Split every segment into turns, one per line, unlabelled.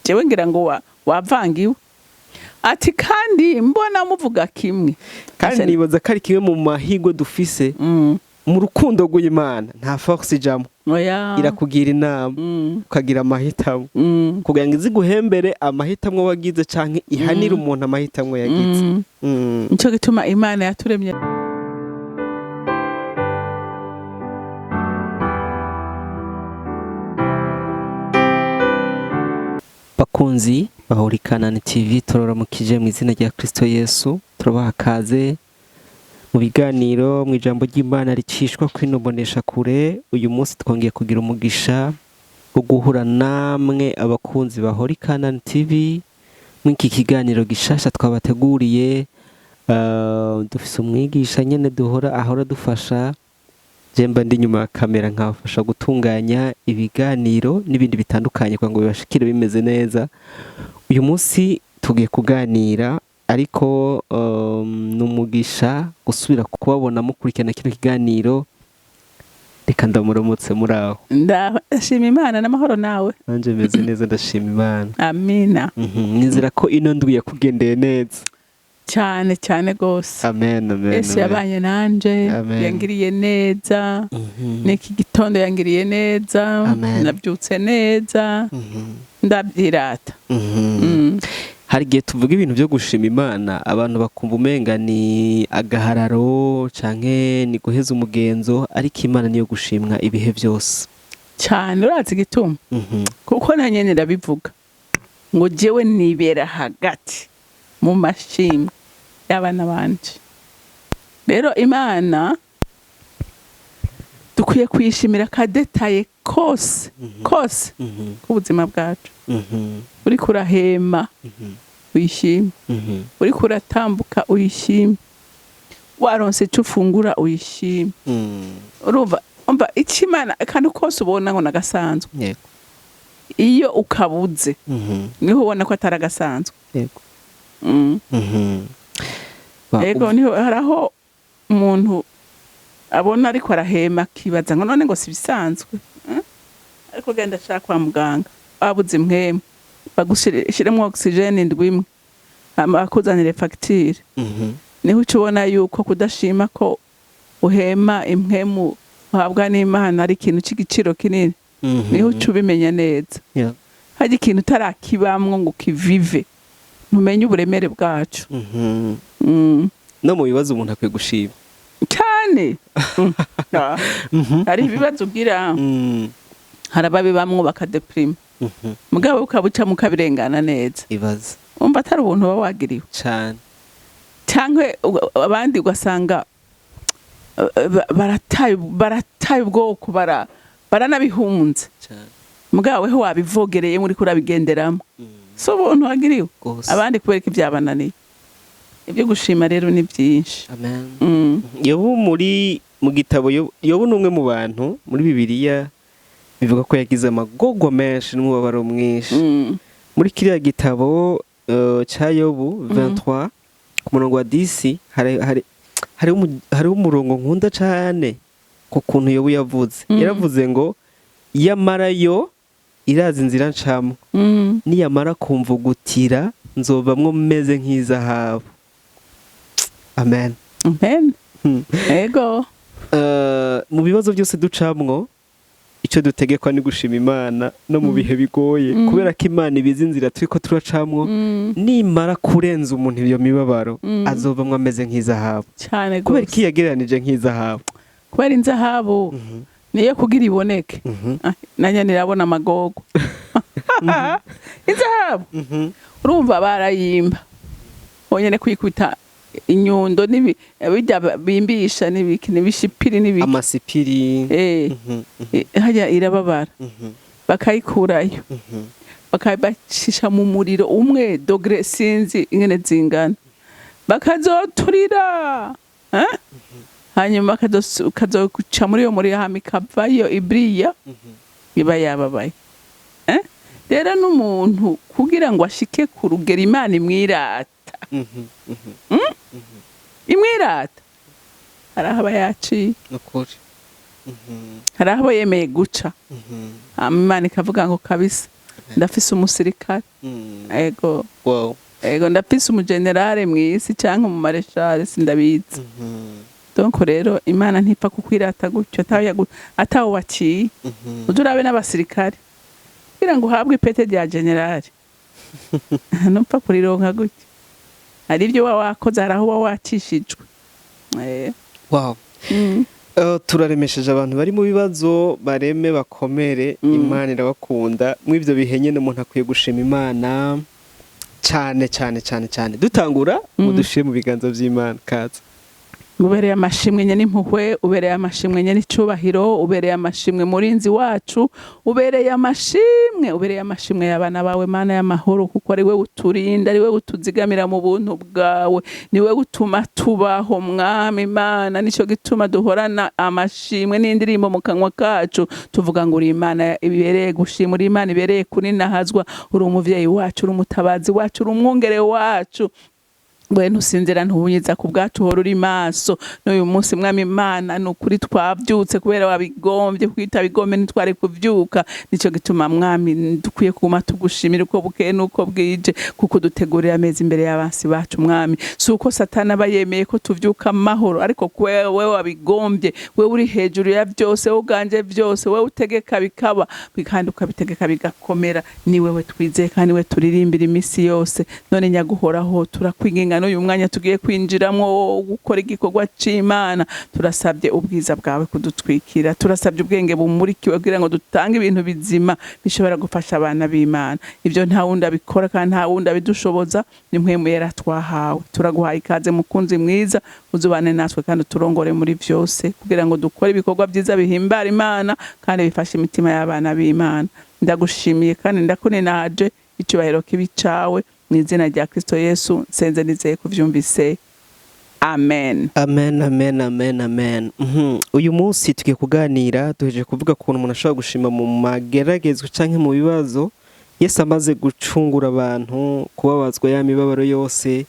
jewe ngira ngo wavangiwe ati kandi mbona muvuga kimwe
kandi nibaza ko ari kimwe mu mahigo dufise mu rukundo rw'Imana nta force ijamo irakugira inama ukagira amahitamo kugira ngo iziguhembere amahitamo wagize canke ihanira umuntu amahitamo yagize
nico gituma Imana yaturemye
bakunzi bahuri CANAAN TV turaramukije mu izina rya Kristo Yesu turabaha kaze mu biganiro mu ijambo ry'Imana ricishwa kuri imboneshakure. Uyu munsi twongeye kugira umugisha wo guhura namwe abakunzi bahuri CANAAN TV mu iki kiganiro gishasha twabateguriye. Dufise umwigisha nyene ahora dufasha jemba ndi nyuma ya kamera nkabafasha gutunganya ibiganiro n'ibindi bitandukanye kugira ngo bibashikire bimeze neza. Uyu munsi tugiye kuganira ariko n'umugisha gusubira kubabona mukurikirana kino kiganiro. Reka ndamuramutse muraho.
Ndashima Imana n'amahoro nawe.
Nanje meze neza ndashima Imana.
Amina.
Nizera ko ino ndwi yakugendeye neza.
cyane gose.
Amen.
Yesu yabanye nanje yangiriye neza. Niki gitondo yangiriye neza. Nabyutse neza. Ndabyirata.
Hari gihe tuvuga ibintu byo gushima Imana abantu bakumva umenga ni agahararo canke ni guheza umugenzo, ariko Imana niyo gushimwa ibihe byose.
Cyane urazi gituma. Kuko nanyene ndabivuga ngo jewe nibera hagati mu mashimwe y'abana banje. Rero Imana dukwiye kwishimira kadetaye kose ubuzima bwacu. Uri kurahema uyishime, uri kuratambuka uyishime, waronse ico ufungura uyishime. Urumva ikimana kandi kose ubona ngo nagasanzwe.
Yego.
Iyo ukabuze niho ubona ko ataragasanzwe.
Yego.
Ego niho haraho umuntu abona ariko arahema kibaza ngo none ngo si bisanzwe. Ariko genda shaka kwa muganga abuze impwemu bagushiremo oxygene ndwimwe bakuzanire facture. Niho ucubona yuko kudashima ko uhema impwemu uhabwa n'Imana ari ikintu c'igiciro kinini. Niho ucubimenya neza. Haje ikintu tarakibamwo ngo kivive ntumenye uburemere bwacu.
No mu bibazo umuntu akwiye gushima
cyane. Hari ibibazo ugira harababe bamwe bakadeprime mugabo ukabuca mukabirengana neza.
Ibaza
umva atari ubuntu baba wagiriwe
cyane
cyangwe abandi ugasanga barataye ubwoko baranabihunze
cyane
mugabo weho wabivogereye muri kurabigenderamo. So ubuntu wagiriwe abandi kubereka ibyabananiye. Ibyo gushima rero ni byinshi.
Amen. Yobu mu gitabo Yobu numwe mu bantu muri Bibiliya bivuga ko yagize amagorwa menshi n'umubabaro mwinshi. Muri kiriya gitabo cya Yobu 23 ku murongo wa 10 hari umurongo nkunda cyane ku kuntu Yobu yavuze. Yaravuze ngo yamara yo irazi inzira ncamo niyamara kumvugutira nzobamwo meze nk'izahabu. Amen.
Ego.
Mu bibazo byose ducamwo icyo dutegekwa ni gushima Imana no mu bihe bigoye kubera ko Imana ibizi inzira turiko turacamwo nimara kurenza umuntu iyo mibabaro azovamwo ameze nk'izahabu.
Cyane gose.
Kubera ko yagereranije nk'izahabu.
Kubera inzahabu niyo kugira iboneke. Nanya nirabona amagogo. Inzahabu. Urumva barayimba. Onyene kwikubita inyundo bijya bimbisha n'ibishipiri
amasipiri.
Hajya irababara bakayikurayo bakabacisha mu muriro umwe dogre sinzi ingene zingana bakazoturira hanyuma kazoguca muri yo muri hami kavayo ibriya iba yababaye. Rero n'umuntu kugira ngo ashike ku rugero Imana imwirata imwirata hari aho yaciye hari aho yemeye guca Imana ikavuga ngo kabisa ndafise umusirikare ego
wow
ego ndafise umugenerale mw'isi canke mu mareshale sindabizi donc rero Imana ntipfa kukwirata gutyo ataho waciye urabe n'abasirikare kugira ngo uhabwe ipete rya generale ntupfa kurironka gutyo hari ibyo wakoze hari aho wacishijwe
wow turaremesheje abantu bari mu bibazo bareme bakomere Imana irabakunda mw'ivyo bihe nyene umuntu akwiye gushima Imana cyane cyane cyane cyane dutangura mudushire mu biganza by'Imana kaza
ubereye amashimwe nyene impuhwe ubereye amashimwe nyene icubahiro ubereye amashimwe murinzi wacu ubereye amashimwe y'abana bawe Mana y'amahoro kuko ari we uturinda ari we utuzigamira mu buntu bwawe ni we utuma tubaho mwami Imana nico gituma duhorana amashimwe n'indirimbo mu kanwa kacu tuvuga ngo uri Imana ibereye gushima uri Imana ibereye kuninahazwa uri umuvyeyi wacu uri umutabazi wacu uri umwungere wacu we ntusinzira ntubunyiza ku bwacu hora uri maso n'uyu munsi mwami Imana nukuri twavyutse kubera wabigombye kwita bigombe ntitware kuvyuka nico gituma mwami dukwiye kuma tugushimira uko bukeye nuko bwije kuko dutegurira ameza imbere y'abansi bacu mwami suko satana bayemeye ko tuvyuka amahoro ariko wewe wabigombye wewe uri hejuru ya byose wowe uganje byose wewe utegeka bikaba bikanduka bitegeka bigakomera ni wewe twizeye kandi we turirimbira imisi yose none nyaguhoraho turakwinginga n'uyu mwanya tugiye kwinjiramwo gukora igikorwa c'Imana turasabye ubwiza bwawe kudutwikira turasabye ubwenge bumurikiwe kugira ngo dutange ibintu bizima bishobora gufasha abana b'Imana ivyo nta wundi abikora kandi nta wundi abidushoboza ni mpwemu yera twahawe turaguhaye ikaze mukunzi mwiza uzubane natwe kandi turongore muri vyose kugira ngo dukore ibikorwa byiza bihimbara Imana kandi bifashe imitima y'abana b'Imana ndagushimiye kandi ndakuninaje icubahiro kibi cawe mw'izina rya Kristo Yesu nsenze nizeye kuvyumvise amen
amen amen amen amen uyu munsi tugiye kuganira duheje kuvuga ukuntu umuntu ashobora gushima mu mageragezwa canke mu bibazo Yesu amaze gucungura abantu kubabazwa ya mibabaro yose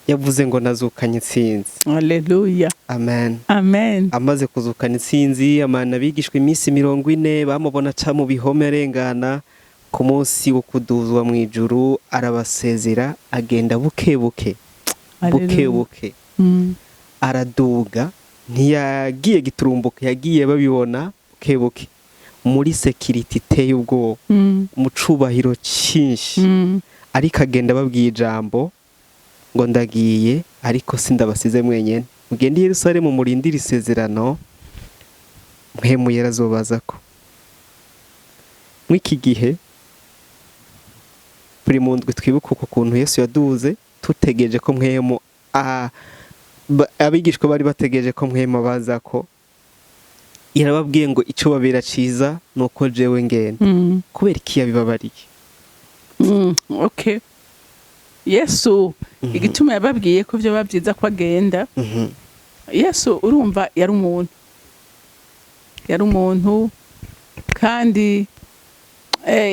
yavuze ngo nazukanye intsinzi
haleluya
amen
amen
amaze kuzukana intsinzi amana bigishwe iminsi 40 bamubona ca mu bihome arengana ku munsi wo kuduzwa mw'ijuru arabasezera agenda bukebuke araduga ntiyagiye giturumbuka yagiye babibona bukebuke muri security iteye ubwoba mu cubahiro cyinshi ariko agenda babwiye ijambo ngo ndagiye ariko sindabasize mwenyene mugende i Yerusalemu murindira isezerano mpemu yerazobazako mw'iki gihe buri mundwi twibuka ukuntu Yesu yaduze tutegereje ko mwemu abigishwa bari bategereje ko mwemu bazako yarababwiye ngo ico babera ciza nuko jewe ngenda kubera iki yabibabariye
okay Yesu igituma yababwiye ko byo babyiza ko agenda Yesu urumva yari umuntu kandi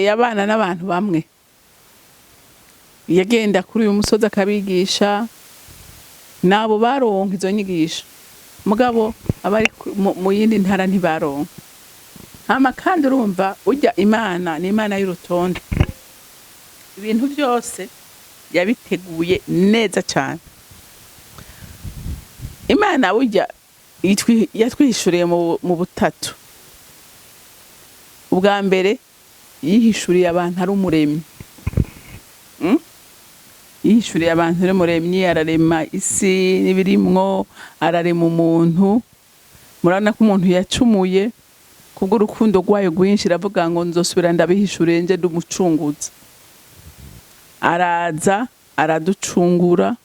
yabana n'abantu bamwe yagenda kuri uyu musozi akabigisha nabo baronka izo nyigisho mugabo abari mu yindi ntara ntibaronka hama kandi urumva ujya Imana ni Imana y'urutonde ibintu byose yabiteguye neza cyane Imana ujya yatwishuriye mu butatu ubwa mbere yihishuriye abantu ari umuremyi yihishuriye abantu ari umuremyi ararema isi n'ibirimwo ararema umuntu murabona ko umuntu yacumuye kubw'urukundo rwayo rwinshi iravuga ngo nzosubira ndabihishuriye nje ndumucunguza araza araducungura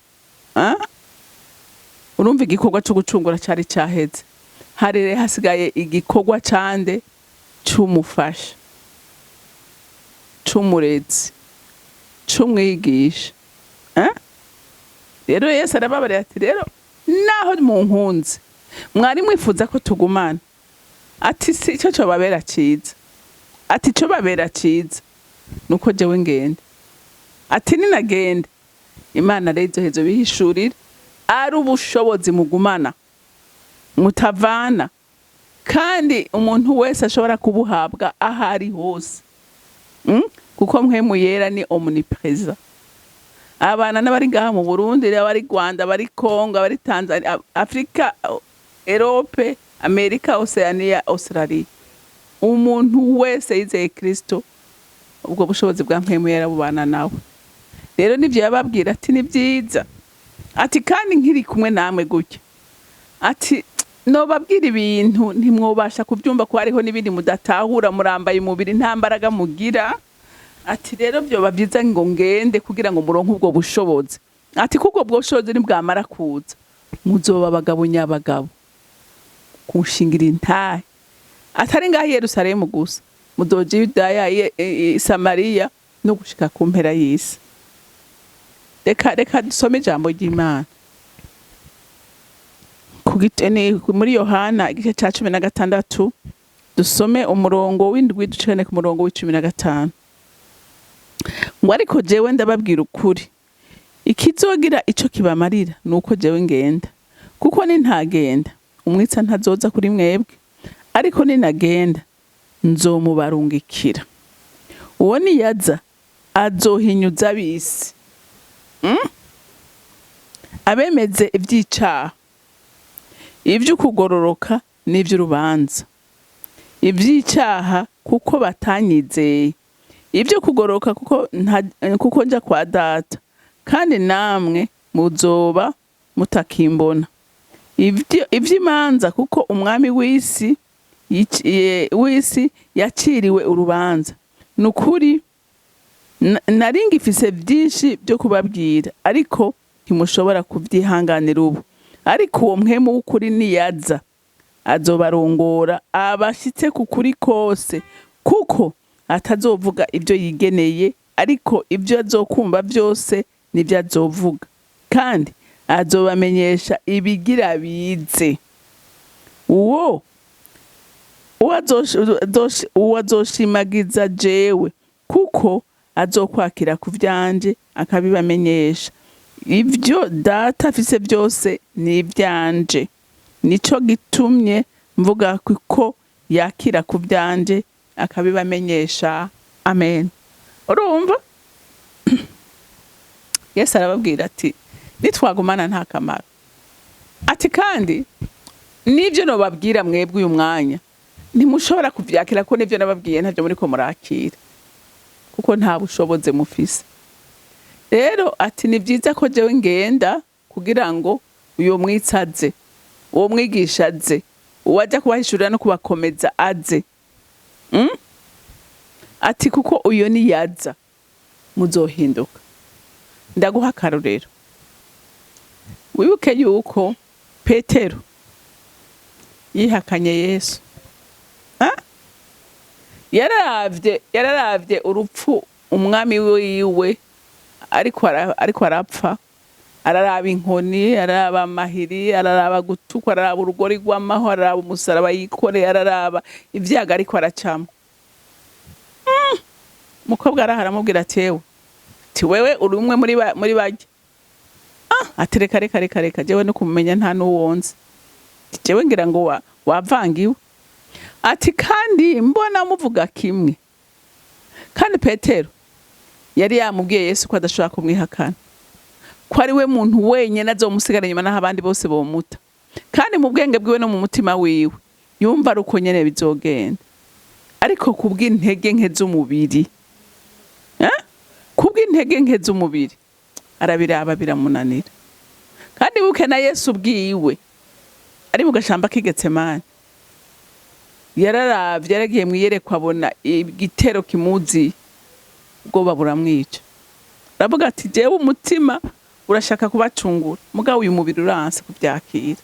urumva igikorwa cyo gucungura cyari cyaheze hari hasigaye igikorwa cande c'umufasha c'umurezi c'umwigisha rero Yesu arababarira ati rero naho munkunze mwari mwifuza ko tugumana ati si cyo cyo babera ciza ati cyo babera ciza nuko jewe ngende ati ninagende Imana rezo hezo bihishurira ari ubushobozi mugumana mutavana kandi umuntu wese ashobora kubuhabwa ahari hose kuko mpwemu yera ni omnipresent. Abana n'abari ngaha mu Burundi, abari Rwanda, abari Kongo, abari Tanzania, Afrika, Europe, Amerika, Oceania, Australia. Umuntu wese yizeye Kristo, ubwo bushobozi bwa mpwemu yera bubana nawe. Rero nivyo yababwira ati ni byiza. Ati kandi nkiri kumwe namwe gutya. Ati nobabwira ibintu ntimwobasha kubyumva ko hariho n'ibindi mudatahura, murambaye umubiri nta mbaraga mugira. Ati rero byoba byiza ngo ngende kugira ngo muronke ubwo bushobozi. Ati kuko ubwo bushobozi nibwamara kuza muzoba abagabo nyabagabo kunshingira intahe. Atari ngaho Yerusalemu gusa, muzoja Yudaya, Samariya no gushika ku mpera y'isi. Reka dusome ijambo ry'Imana muri Yohana igice ca 16 dusome umurongo w'indwi ducane ku murongo w'15. Ngo ariko jewe ndababwira ukuri, ikizogira ico kibamarira nuko jewe ngenda, kuko nintagenda umwitsa ntazoza kuri mwebwe, ariko ninagenda nzomubarungikira. Uwo niyaza azohinyuza ab'isi, abemeze ivy'icaha, ivy'ukugororoka n'ivy'urubanza. Ivy'icaha kuko batanyizeye, ivyo kugororoka kuko nja kwa Data, kandi namwe muzoba mutakimbona. Ivy'imanza kuko umwami w'isi yaciriwe urubanza. Nukuri nari ngifise vyinshi byo kubabwira, ariko ntimushobora kuvyihanganira ubu. Ariko uwo mpwemu w'ukuri niyaza azobarongora abashitse ku kuri kose, kuko atazovuga ibyo yigeneye, ariko ibyo azokumva byose nibyo azovuga, kandi azobamenyesha ibigira bize. Uwo azoshimagiza jewe, kuko azokwakira ku vyanje akabibamenyesha. Ibyo Data afise byose ni ivyanje, nico gitumye mvuga ko yakira ku vyanje akabibamenyesha. Amen. Urumva? Yesu arababwira ati nitwagumana nta kamaro. Ati kandi nivyo nobabwira mwebwe uyu mwanya ntimushobora kuvyakira, ko nivyo nababwiye ntavyo muriko murakira, kuko nta bushobozi mufise. Rero ati ni vyiza ko jewe ngenda kugira ngo uyo mwitsaze, uwo mwigisha aze, uwaja kubahishurira no kubakomeza aze. Ati kuko uyo niyaza muzohinduka. Ndaguha akarorero. Wibuke yuko Petero yihakanye Yesu. Yararavye urupfu umwami wiwe ariko arapfa, araraba inkoni, araraba amahiri, araraba gutukwa, araraba urugori rw'amaho, araraba umusaraba yikoreye, araraba ivyaga ariko aracamo. Mukobwa araharamubwira ati ewe, ati wewe uri umwe muri bajya. Ati reka jewe no kumenya nta n'uwonze, jewe ngira ngo wavangiwe. Ati kandi mbona muvuga kimwe. Kandi Petero yari yamubwiye Yesu ko adashobora kumwihakana, ko ari we muntu wenyene azomusigara inyuma naho abandi bose bomuta. Kandi mu bwenge bwiwe no mu mutima wiwe yumva ari uko nyene bizogenda, ariko kubw'intege nke z'umubiri, kubw'intege nke z'umubiri arabiraba biramunanira. Kandi buke na Yesu bwiwe ari mu gashamba k'Igetsemani, yararavye, yaragiye mwiyerekwa, abona igitero kimuzi, ubwoba buramwica. Aravuga ati jewe umutima urashaka kubacungura, mugabo uyu mubiri uranse kuvyakira,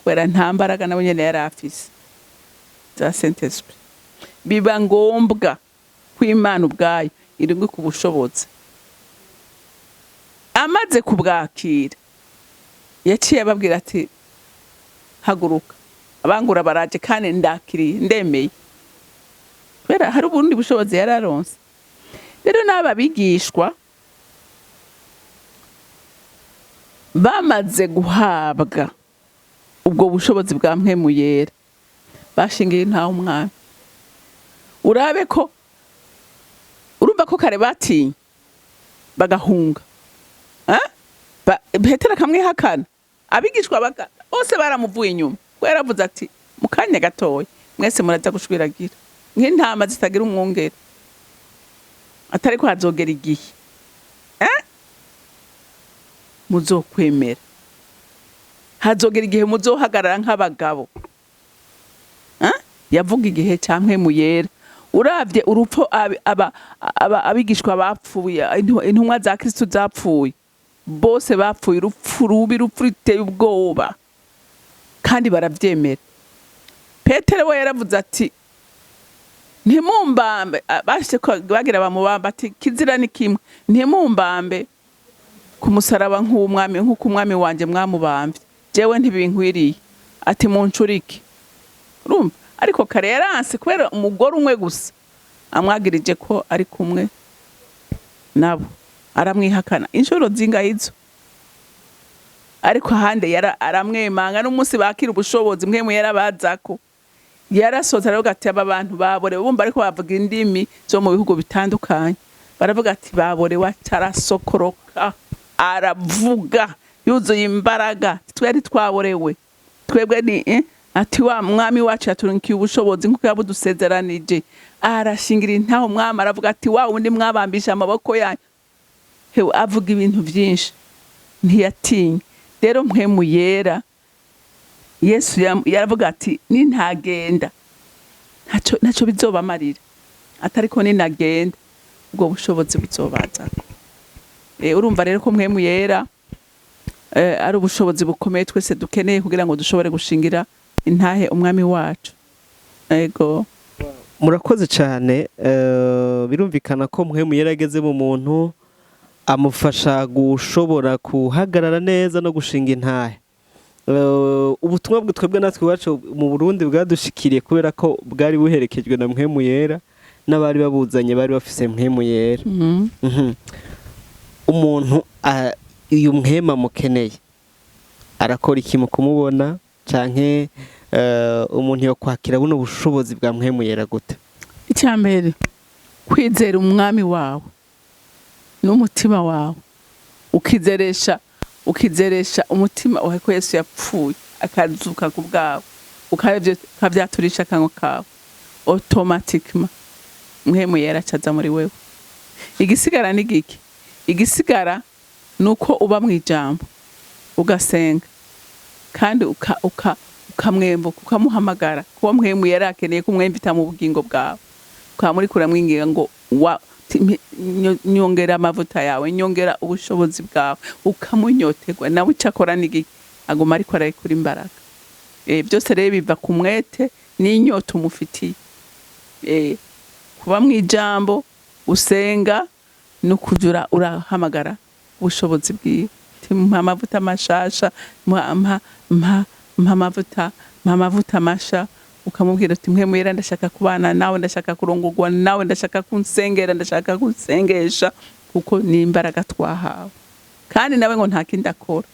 kubera nta mbaraga nawe nyene yari afise za Saint Esprit. Biba ngombwa ko Imana ubwayo irindwi ku bushobozi. Amaze kubwakira yaciye ababwira ati haguruka, abangura baraje kandi ndakiriye, ndemeye, kubera hari ubundi bushobozi yararonse. Rero n'aba bigishwa bamaze guhabwa ubwo bushobozi bwa mpwemu yera, bashingiye ntaho umwami. Urabe ko urumva urumva ko kare batinye bagahunga Petero akamwihakana abigishwa bose baramuvuye inyuma ko yaravuze ati mu kanya gatoya mwese muraza gushwiragira nk'intama zitagira umwungere atari ko hazogera igihe muzokwemera hazogera igihe muzohagarara nk'abagabo yavuga igihe cyamwe muyera uravye urupfu abigishwa bapfuye intumwa za Kristo zapfuye bose bapfuye urupfu rubi urupfu ruteye ubwoba kandi baravyemera Petero we yaravuze ati ntimumbambe bashye bagira bamubamba ati kizira ni kimwe ntimumbambe ku musaraba nk'umwami nk'uko umwami wanje mwamubambye jewe ntibinkwiriye ati muncurike urumva ariko kare yaranse kubera umugore umwe gusa amwagirije ko ari kumwe nabo aramwihakana inshuro zingahizo ariko hande aramwemanga n'umunsi bakira ubushobozi mwe mu yarabazako yarasoza rero gati aba bantu babore bumva ariko bavuga indimi zo mu bihugu bitandukanye baravuga ati babore wacarasokoroka aravuga yuzuye imbaraga twari twaborewe twebwe ni ati wa mwami wacu yaturunkiye ubushobozi nk'uko yabudusezeranije arashingira intaho mwami aravuga ati wa undi mwabambisha amaboko yanyu hewe avuga ibintu byinshi ntiyatinye rero mwe mu yera Yesu yaravuga ati nintagenda ntacyo bizobamarira atari ko ninagenda ubwo bushobozi buzobaza urumva rero ko mwe mu yera ari ubushobozi bukomeye twese dukeneye kugira ngo dushobore gushingira intahe umwami wacu yego
murakoze cyane birumvikana ko mwe mu yera ageze mu muntu amufasha gushobora kuhagarara neza no gushinga intahe ubutumwa twebwe natwe iwacu mu Burundi bwadushikiriye kubera ko bwari buherekejwe na mwe mu yera n'abari babuzanye bari bafise mwe mu yera umuntu uyu mwema mukeneye arakora iki mu kumubona canke umuntu yo kwakira buno bushobozi bwa mwe mu yera gute
icyambere kwizera umwami wawe n'umutima wawe ukizeresha umutima wawe ko Yesu yapfuye akazuka ku bwawe ukavyaturisha akanwa kawe automatically mwe mu yera caza muri wewe igisigara ni giki igisigara nuko uba mu ijambo ugasenga kandi ukamwembuka ukamuhamagara kuba mwe mu yera akeneye kumwemvita mu bugingo bwawe ukamuri kuramwingira ngo nyongera amavuta yawe nyongera ubushobozi bwawe ukamunyotegwa nawe ucakora n'igiki agoma ariko arayikura imbaraga byose rero biva ku mwete n'inyota umufitiye kuba mu ijambo usenga no kujura urahamagara ubushobozi bwiwe mpa amavuta mashasha mpa amavuta masha ukamubwira uti mwe mwera ndashaka kubana nawe ndashaka kurongorwa nawe ndashaka kunsengera ndashaka kunsengesha kuko ni imbaraga twahawe kandi nawe ngo nta kindi akora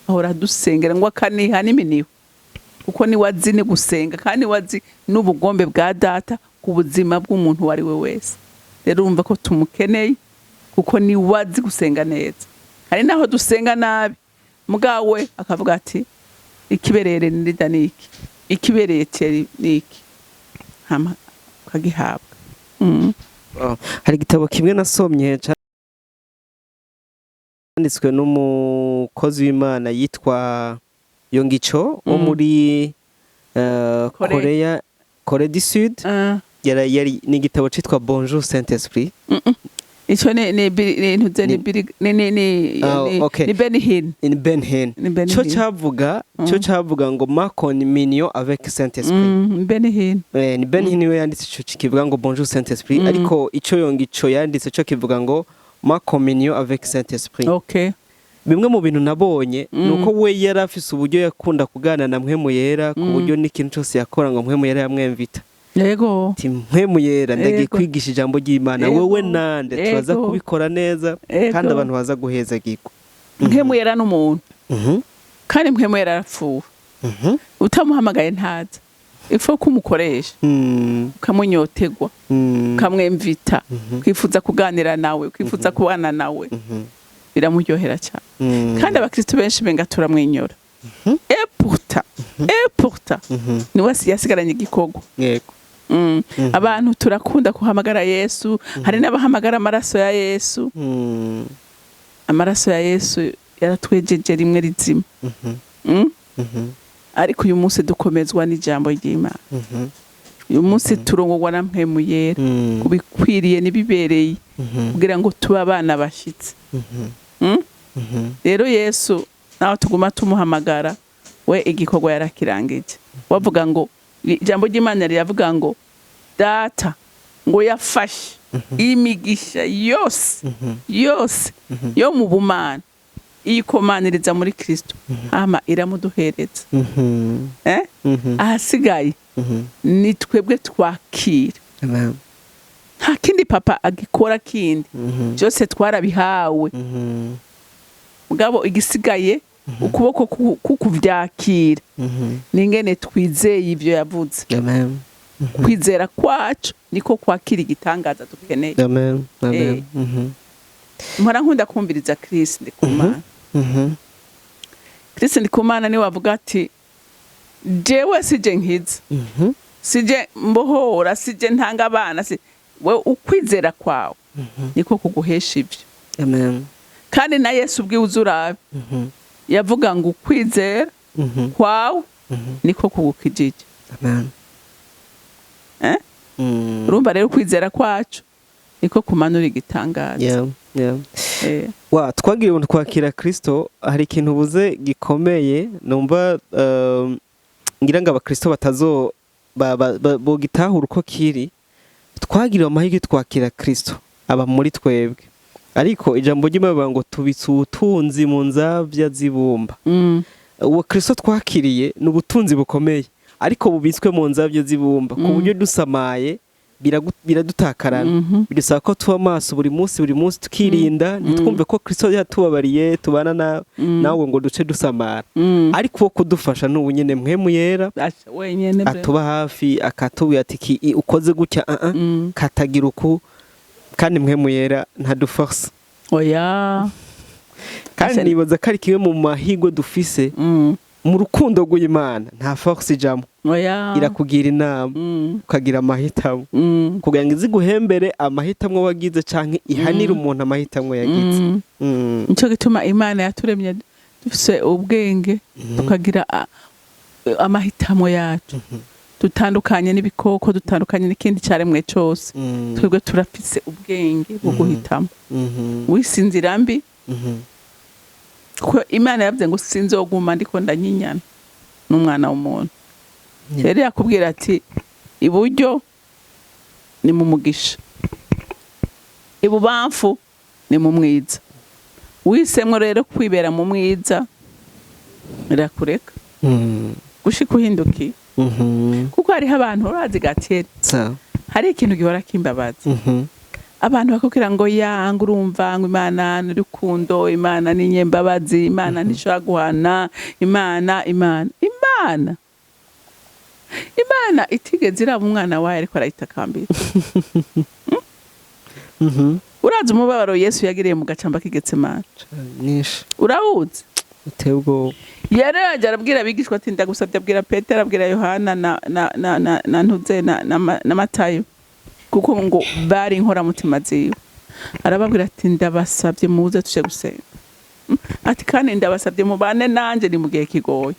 ahora dusengera ngo akaniha n'iminiho kuko ni wazi ni gusenga kandi wazi n'ubugombe bwa data ku buzima bw'umuntu wari we wese rero urumva ko tumukeneye kuko ni wazi gusenga neza hari naho dusenga nabi mugawe akavuga ati ikiberere nida niki ikibereye teri niki hama kagihabwa
hari igitabo kimwe nasomye cyanditswe n'umukozi w'Imana yitwa Yongicho wo muri Korea du Sud yari ni igitabo citwa Bonjour Saint-Esprit
ico ni Benhin
cyo cavuga ngo ma communion avec Saint-Esprit
Benhin
ni Benhin we yanditse ico kivuga ngo Bonjour Saint-Esprit ariko ico Yongicho yanditse cyo kivuga ngo ma communion avec Saint-Esprit bimwe mu bintu nabonye nuko we yarafise uburyo yakunda kugana na mwe mu yera ku buryo n'ikintu cyose yakora ngo mwe mu yera yamwemvita
yego
mwe mu yera ndagiye kwigisha ijambo ry'Imana wewe nande turaza kubikora neza kandi abantu baza guheza giko
mwe mu yera n'umuntu kandi mwe mu yera arapfuwe utamuhamagaye ntaza ifo kumukoresha ukamunyotegwa ukamwemvita ukifuza kuganira nawe ukifuza kubana nawe biramuryohera cyane kandi abakristo benshi benga turamwenyora pourtant ni wasi yasigaranye igikorwa yego abantu turakunda kuhamagara Yesu hari n'abahamagara amaraso ya Yesu amaraso ya Yesu yaratwejeje rimwe rizima ariko uyu munsi dukomezwa n'ijambo ry'Imana uyu munsi turongorwa na mpemu yera kubikwiriye nibibereye kugira ngo tuba abana bashitse rero Yesu naho tuguma tumuhamagara we igikorwa yarakirangije wavuga ngo ijambo ry'Imana riravuga ngo data ngo yafashe imigisha yose yo mu bumana iyikomaniriza muri Kristo ama iramuduhereza ahasigaye ni twebwe twakira nta kindi papa agikora kindi byose twarabihawe mugabo igisigaye ukuboko kukuvyakira ningene twizeye ivyo yavuze kwizera kwacu niko kwakira igitangaza dukeneye mpora nkunda kumviriza Kristo ndikumana Kristo ndikumana ni wavuga ati jewe sije nkiza sije mbohora sije ntanga abana we ukwizera kwawe niko kuguhesha ivyo kandi na Yesu ubwiwe uzurabe yavuga ngo ukwizera kwawe niko kugukijije urumva rero ukwizera kwacu niko kumanura igitangaza
twagiriwe kwakira Kristo hari ikintu ubuze gikomeye numva ngira ngo abakristo batazo bogitahura uko kiri twagiriwe amahirwe twakira Kristo aba muri twebwe ariko ijambo ry'Imana ngo tubitse ubutunzi mu nzavya zibumba uwo Kristo twakiriye n'ubutunzi bukomeye ariko bubitswe mu nzavya zibumba ku buryo dusamaye biradutakarana bidusaba ko tuba maso buri munsi tukirinda ntitwumve ko Kristo yatubabariye tubana nawe ngo duce dusamara ariko wo kudufasha n'ubu nyene mpemu yera atuba hafi akatubwira ati ukoze gutya katagira uku kandi mpemu yera ntaduforce
oya
kandi nibaza ko ari kimwe mu mahirwe dufise mu rukundo rw'Imana nta force ijambo irakugira inama ukagira amahitamo kugira ngo iziguhembere amahitamo wagize canke ihanira umuntu amahitamo yagize
nico gituma Imana yaturemye dufise ubwenge tukagira amahitamo yacu dutandukanye n'ibikoko dutandukanye n'ikindi cyaremwe cyose twebwe turafise ubwenge bwo guhitamo wisinzira mbi ko Imana yavuze ngo sinzoguma ndiko ndanyinyana n'umwana w'umuntu rero yakubwira ati iburyo ni mu mugisha ibubamfu ni mu mwiza wisemwe rero kwibera mu mwiza irakureka gushika uhindukiye kuko hariho abantu urazi gatera hari ikintu gihora kimbabaza abantu bakubwira ngo yanga urumva ngo Imana n'urukundo Imana ni nyembabazi Imana ntishobora guhana Imana itigeze iraba umwana wayo ariko arayitakambira urazi umubabaro Yesu yagiriye mu gacamba k'Igetsemane urawuzi
utebwo
yaraje arabwira abigishwa ati ndagusabye abwira Petero abwira Yohana na ntuze na Matayo kuko ngo bari inkora mutima ziwe arababwira ati ndabasabye muze tuje gusenga ati kandi ndabasabye mubane nanje ni mu gihe kigoye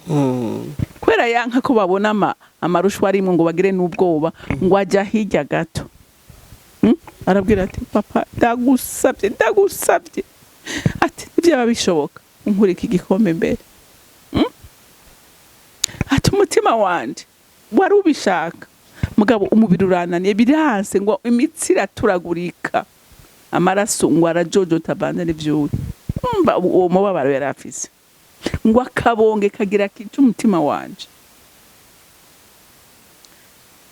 kwera yanka ko babona amarushwa arimwe ngo bagire n'ubwoba ngo ajya hirya gato arabwira ati papa ndagusabye ati byaba bishoboka unkurika igikombe mbere ati umutima wanje wari ubishaka mugabo umubiri urananiye biranse ngo imitsi iraturagurika amaraso ngo arajojota bande n'ivyuya umva uwo mubabaro yarafise ngo akabonge kagira kicu umutima wanje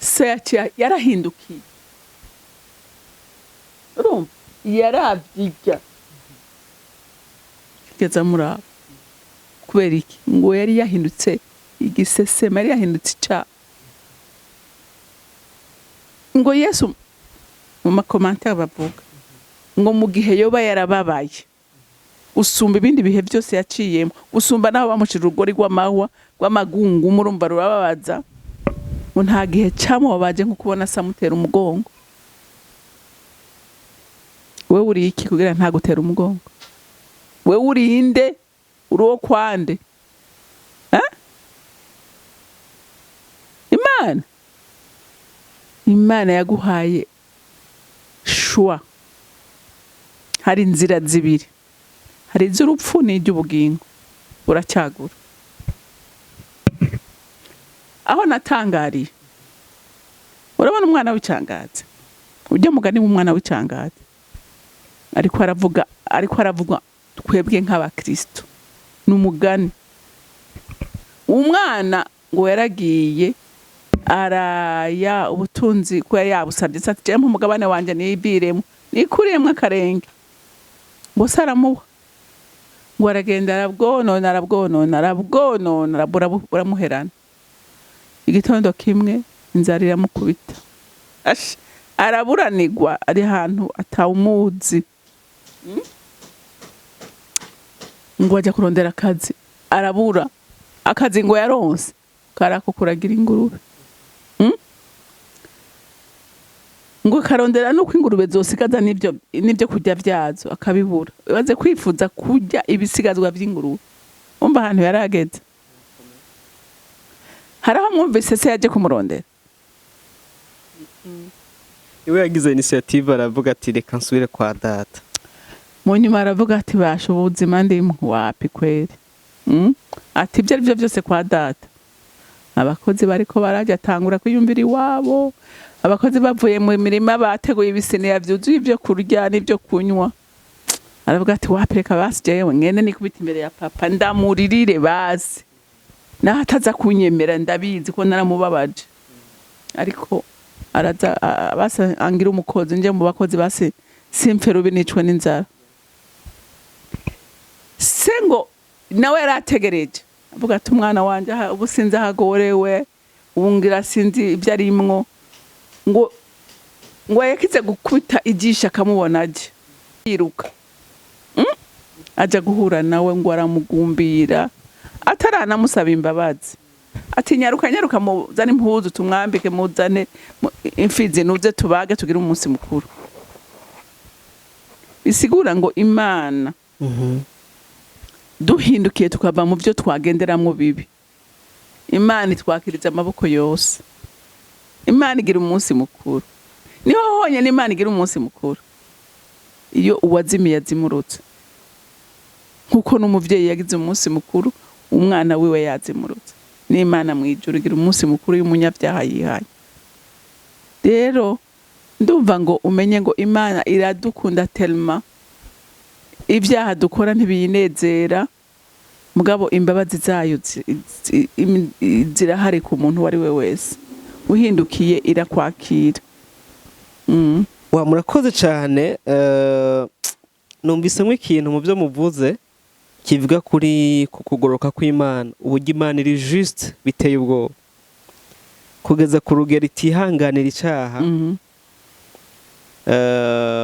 se yarahindukiye urumva yaravyiga kugeza murabo kubera iki ngo yari yahindutse igisesema yari yahindutse icaha ngo Yesu mu makomante bavuga ngo mu gihe yoba yarababaye usumba ibindi bihe byose yaciyemo, usumba naho bamucira urugori rw'amagungu murumva rurababaza, ngo nta gihe cyamubabaje nko kubona samutera umugongo. Wewe uri iki kugira nta gutera umugongo? Wewe uri inde? Uri wo kwande? Imana yaguhaye shwa. Hari inzira zibiri, hari iz'urupfu n'iry'ubugingo, uracyagura. Aho natangariye, urabona umwana w'icangazi, ujya mugani w'umwana w'icangazi, ariko aravuga twebwe nk'abakristo. N'umugani umwana ngo yaragiye araya ubutunzi ko yabusabye, ati je umugabane wanje nibiremo nikuriyemo akarenge, ngo saramuha, ngo aragenda arabwonona buramuherana. Igitondo kimwe inzara iramukubita, araburanirwa, ari ahantu atawumuzi. Ngo ajya kurondera akazi, arabura akazi, ngo yaronse karako kuragira ingurube. Ngo karondera nuko ingurube zosigaza n'ibyo kurya vyazo akabibura, baze kwifuza kurya ibisigazwa vy'ingurube. Umva ahantu yarageze. Haraho mwumvise se yaje kumurondera,
iwe yagize initiative, aravuga ati reka nsubire kwa data.
Mu nyuma aravuga ati basha ubuzima ndimwe wapi kweri. Ati ibyo arivyo byose kwa data. Abakozi bariko baraje atangura kwiyumvira iwabo, abakozi bavuye mu mirima bateguye ibisiniya vyuzuye ibyo kurya n'ibyo kunywa. Aravuga ati wapi reka basi jewe ngene nikubita imbere ya papa ndamuririre basi, naho ataza kunyemera ndabizi ko naramubabaje. Ariko araza basa angira umukozi, nje mu bakozi basi simfero binicwe n'inzara. Sengo nawe yarategereje, avuga ati umwana wanje ubu sinzi ahagorewe, ubungira sinzi ibyo arimwo. Ngo yakize gukubita ijisha akamubona aje yiruka, aja guhura nawe, ngo aramugumbira ataranamusaba imbabazi. Ati nyaruka muzane impuzu tumwambike, muzane imfizi nuze tubage tugire umunsi mukuru. Bisigura ngo Imana duhindukiye tukava mu byo twagenderamwo bibi, Imana itwakiriza amaboko yose. Imana igira umunsi mukuru, niho honyine Imana igira umunsi mukuru iyo uwazimiye azimurutse, nkuko n'umuvyeyi yagize umunsi mukuru umwana wiwe yazimurutse. N'Imana mw'ijuru igira umunsi mukuru y'umunyabyaha yihaye. Rero ndumva ngo umenye ngo Imana iradukunda telma, ibyaha dukora ntibiyinezera, mugabo imbabazi zayo zirahari ku muntu wari we wese. Uhindukiye irakwakira.
Wa murakoze cyane. Numvise nk'ikintu mu byo muvuze kivuga kuri kukugoroka kw'Imana, uburyo Imana iri juste biteye ubwoba, kugeza ku rugero itihanganira icyaha.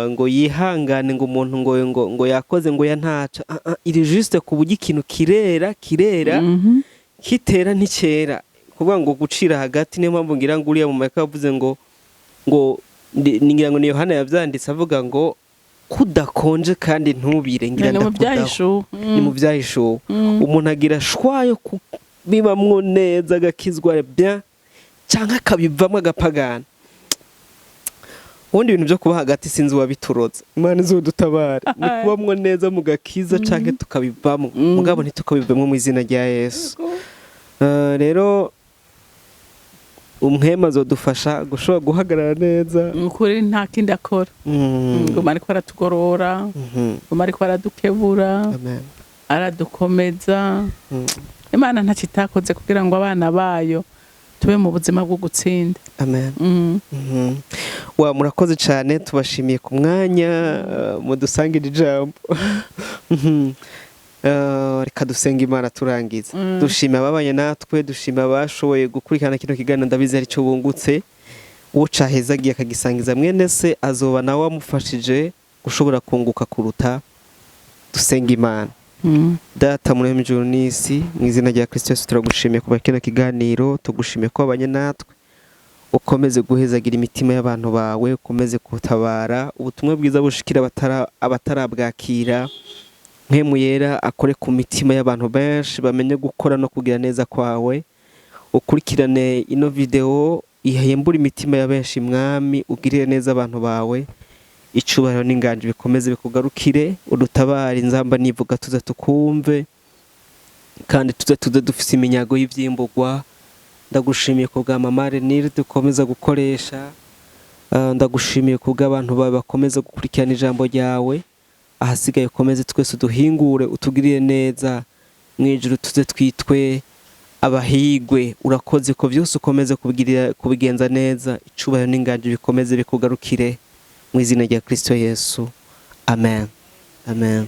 Ngo yihangane ngo umuntu ngo yakoze ngo yantaca, iri juste ku buryo ikintu kirera kitera ntikera, kuvuga ngo gucira hagati. Niyo mpamvu ngira ngo uriya mu mayika yavuze ngo ngira ngo ni Yohana yavyanditse avuga ngo kudakonje kandi ntubire, ngira ndakudaho ni mu byahishuwe. Umuntu agira shwayo kubibamwo neza agakizwa bien cyangwa akabivamwo agapagana. Ubundi ibintu byo kuba hagati sinzi wabituroza, Imana izodutabare. Ni kubamwo neza mu gakiza cyangwa tukabivamwo, mugabo ntitukabivamwo mu izina rya Yesu. Rero umwema azodufasha gushobora guhagarara neza.
Ukuri nta kindi akora, ngoma ariko aratugorora, ngoma ariko aradukebura, aradukomeza. Imana ntacitakoze kugira ngo abana bayo tube mu buzima bwo gutsinda.
Amen. Wa murakoze cyane, tubashimiye ku mwanya mudusangira ijambo. Reka dusenga Imana turangiza. Dushima ababanye natwe, dushima abashoboye gukurikirana kino kiganiro, ndabizi ari cyo bungutse. ucahezagiye akagisangiza mwene se azoba nawe amufashije gushobora kunguka kuruta. Dusenga Imana. Data muri mw'ijuru n'isi, mu izina rya Kristo Yesu turagushimiye kuba kino kiganiro, tugushimiye ko abanye natwe, ukomeze guhezagira imitima y'abantu bawe, ukomeze kutabara ubutumwa bwiza bushikira abatarabwakira. Mpemu yera akore ku mitima y'abantu benshi bamenye gukora no kugira neza kwawe. Ukurikirane ino video ihembura imitima ya benshi mwami, ugirire neza abantu bawe. Icubahiro n'inganje bikomeze bikugarukire, udutabare inzamba nivuga tuza tukumve, kandi tuze dufise iminyago y'ivyimbugwa. Ndagushimiye ku bwa Mama Renilde dukomeza gukoresha, ndagushimiye ku bw'abantu bawe bakomeza gukurikirana ijambo ryawe. Ahasigaye ukomeze twese duhingure, utugirire neza mw'ijuru, tuze twitwe abahigwe. Urakoze ko byose ukomeze kubigenza neza. Icubahiro n'inganje bikomeze bikugarukire mu izina rya Kristo Yesu. Amen. Amen.